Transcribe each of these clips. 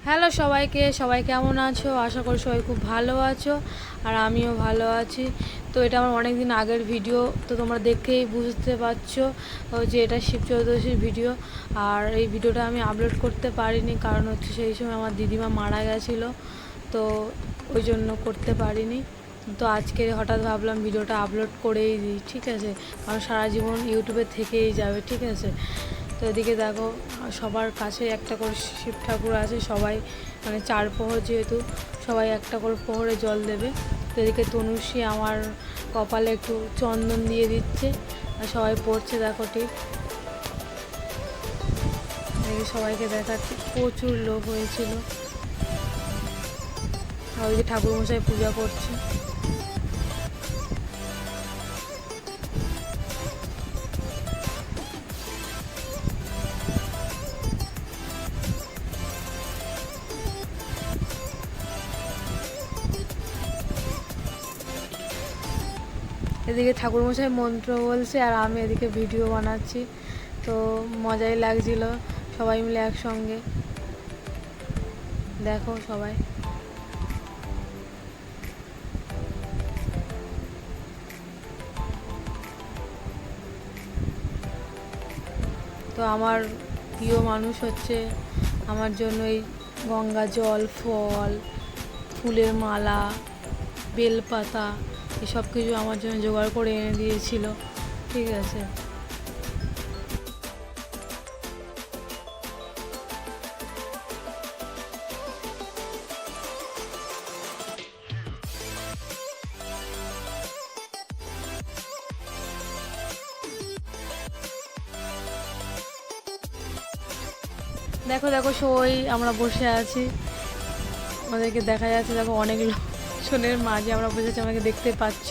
Hello সবাইকে, সবাই কেমন আছো? আশা করি সবাই খুব ভালো আছো, আর আমিও ভালো আছি। তো এটা আমার অনেক দিন আগের ভিডিও, তো তোমরা দেখেই বুঝতে পারছো যে এটা শিব চৌদ্দশীর ভিডিও। আর এই ভিডিওটা আমি আপলোড করতে পারিনি, কারণ হচ্ছে সেই সময় আমার দিদিমা মারা গেছিলো, তো ওই জন্য করতে পারিনি। তো আজকে হঠাৎ ভাবলাম ভিডিওটা আপলোড করেই দিই, ঠিক আছে, কারণ সারা জীবন ইউটিউবে থেকেই যাবে, ঠিক আছে। তো এদিকে দেখো, সবার কাছে একটা করে শিব ঠাকুর আছে, সবাই মানে 4 প্রহর যেহেতু, সবাই একটা করে প্রহরে জল দেবে। তো এদিকে তনুশ্রী আমার কপালে একটু চন্দন দিয়ে দিচ্ছে, আর সবাই পড়ছে, দেখো ঠিক। এদিকে সবাইকে দেখাচ্ছে, প্রচুর লোক হয়েছিল। আর ওইদিকে ঠাকুরমশাই পূজা করছে। এদিকে ঠাকুরমশাই মন্ত্র বলছে, আর আমি এদিকে ভিডিও বানাচ্ছি। তো মজাই লাগছিল সবাই মিলে একসঙ্গে, দেখো সবাই। তো আমার প্রিয় মানুষ হচ্ছে আমার জন্য এই গঙ্গা জল, ফল, ফুলের মালা, বেলপাতা, এসব কিছু আমার জন্য জোগাড় করে এনে দিয়েছিল, ঠিক আছে। দেখো দেখো সবাই আমরা বসে আছি, আমাদেরকে দেখা যাচ্ছে, দেখো অনেক লোকজনের মাঝে আমরা বসে আছি, আমাকে দেখতে পাচ্ছ।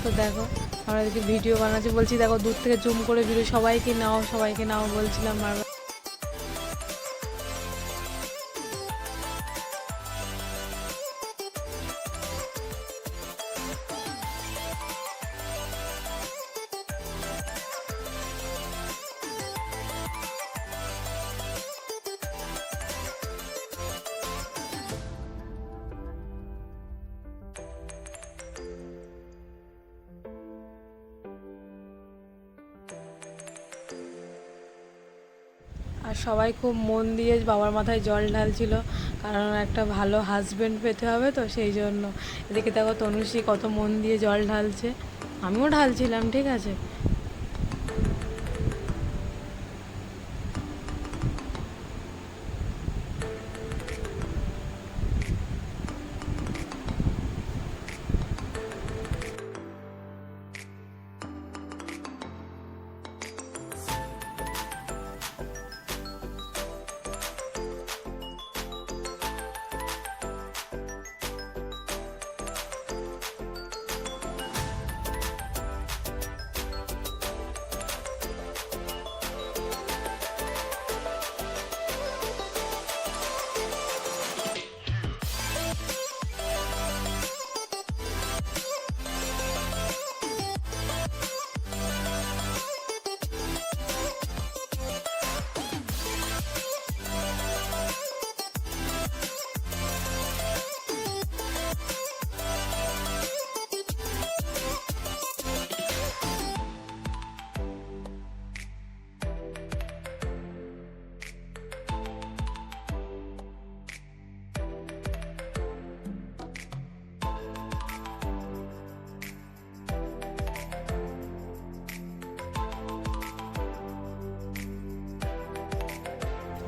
তো দেখো আমরা এদিকে ভিডিও বানাচ্ছি, বলছি দেখো দূর থেকে জুম করে ভিডিও, সবাইকে নাও সবাইকে নাও বলছিলাম বারবার। আর সবাই খুব মন দিয়ে বাবার মাথায় জল ঢালছিল, কারণ একটা ভালো হাজব্যান্ড পেতে হবে, তো সেই জন্য। এদিকে দেখো তনুশ্রী কত মন দিয়ে জল ঢালছে, আমিও ঢালছিলাম, ঠিক আছে।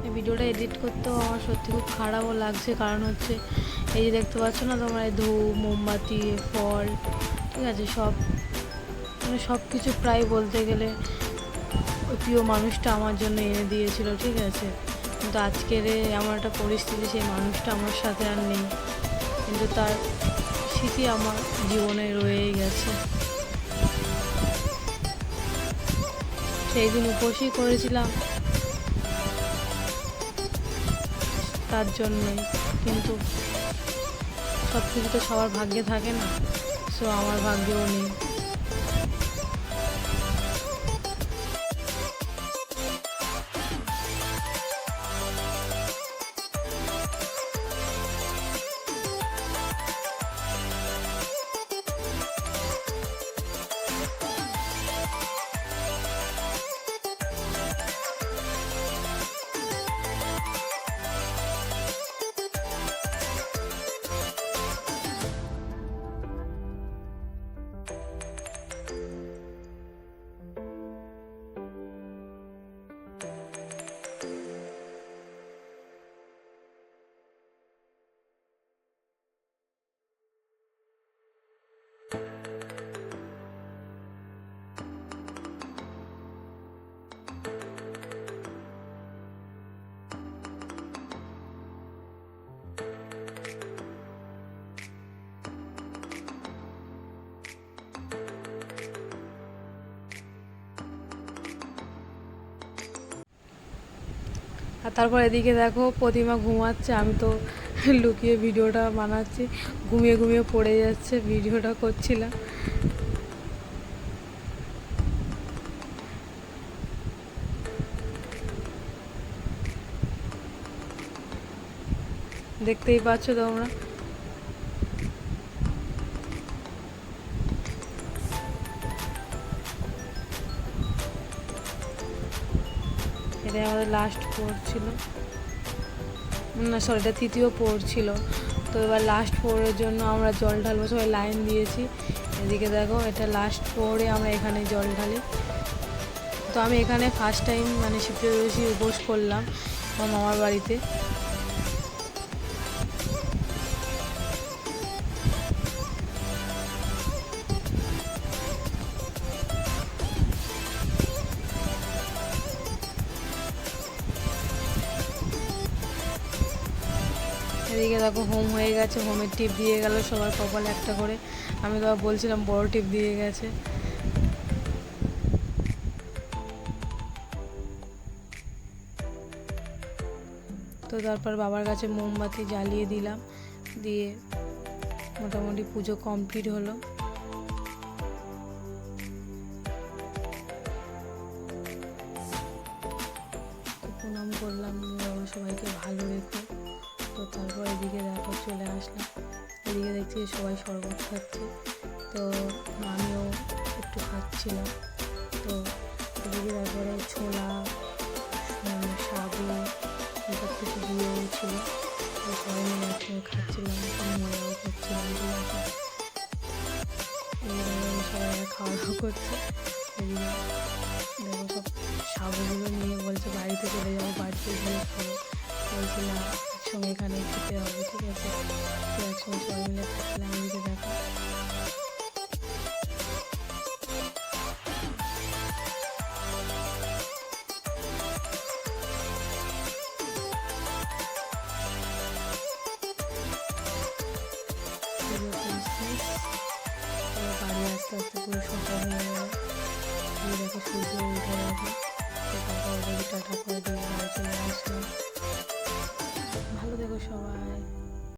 এই ভিডিওটা এডিট করতেও আমার সত্যি খুব খারাপও লাগছে, কারণ হচ্ছে এই যে দেখতে পাচ্ছ না তোমরা, এই ধূপ, মোমবাতি, ফল, ঠিক আছে, সব মানে সব কিছু প্রায় বলতে গেলে ওই প্রিয় মানুষটা আমার জন্য এনে দিয়েছিল, ঠিক আছে। কিন্তু আজকের এমন একটা পরিস্থিতি, সেই মানুষটা আমার সাথে আর নেই, কিন্তু তার স্মৃতি আমার জীবনে রয়েই গেছে। সেই দিন উপোসই করেছিলাম তার জন্যই, কিন্তু সব কিছু তো সবার ভাগ্যে থাকে না, সো আমার ভাগ্যেও নেই। আর তারপর এদিকে দেখো প্রতিমা ঘুমাচ্ছে, আমি তো লুকিয়ে ভিডিওটা বানাচ্ছি, ঘুমিয়ে ঘুমিয়ে পড়ে যাচ্ছে, ভিডিওটা করছিলাম। দেখতেই পাচ্ছ তোমরা। এটাই আমাদের লাস্ট পোর ছিল, না সরি এটা তৃতীয় পোর ছিল। তো এবার লাস্ট পোরের জন্য আমরা জল ঢালবো, সবাই লাইন দিয়েছি। এদিকে দেখো এটা লাস্ট পোরে আমরা এখানে জল ঢালি। তো আমি এখানে ফার্স্ট টাইম মানে শিব চতুর্দশী উপোস করলাম আমার মামার বাড়িতে। এদিকে দেখো হোম হয়ে গেছে, হোমের টিপ দিয়ে গেল সবার কপালে একটা করে। আমি তো বলছিলাম বড় টিপ দিয়ে গেছে। তো তারপর বাবার কাছে মোমবাতি জ্বালিয়ে দিলাম, দিয়ে মোটামুটি পুজো কমপ্লিট হলো। প্রণাম করলাম, বাবা সবাইকে ভালো রেখো। তো তারপর এদিকে দেখো চলে আসলাম, এদিকে দেখছি সবাই শরবত খাচ্ছে, তো আমিও একটু খাচ্ছিলাম। তো এদিকে তারপরে ছোলা, সাবু এসব কিছু দিয়েও ছিল, তো সবাই মিলে একসঙ্গে খাচ্ছিলাম, মজাও করছিলাম। সবাই খাওয়া দাওয়া করছে। এদিকে দেখো সব সাবুগুলো নিয়ে বলছে বাড়িতে চলে যাবো, বাড়িতে গিয়ে খাবো। বলছিলাম একসঙ্গে এখানে খেতে হবে, ঠিক আছে। তো একসঙ্গে সবাই মিলে খাচ্ছিলাম। এদিকে দেখো বাড়ি আস্তে আস্তে পুরো সকাল হয়ে গেল। দেখো সূর্য উঠে গেছে, টাটা করে দিয়ে বাড়ি চলে আসলাম। ভালো থেকো সবাই।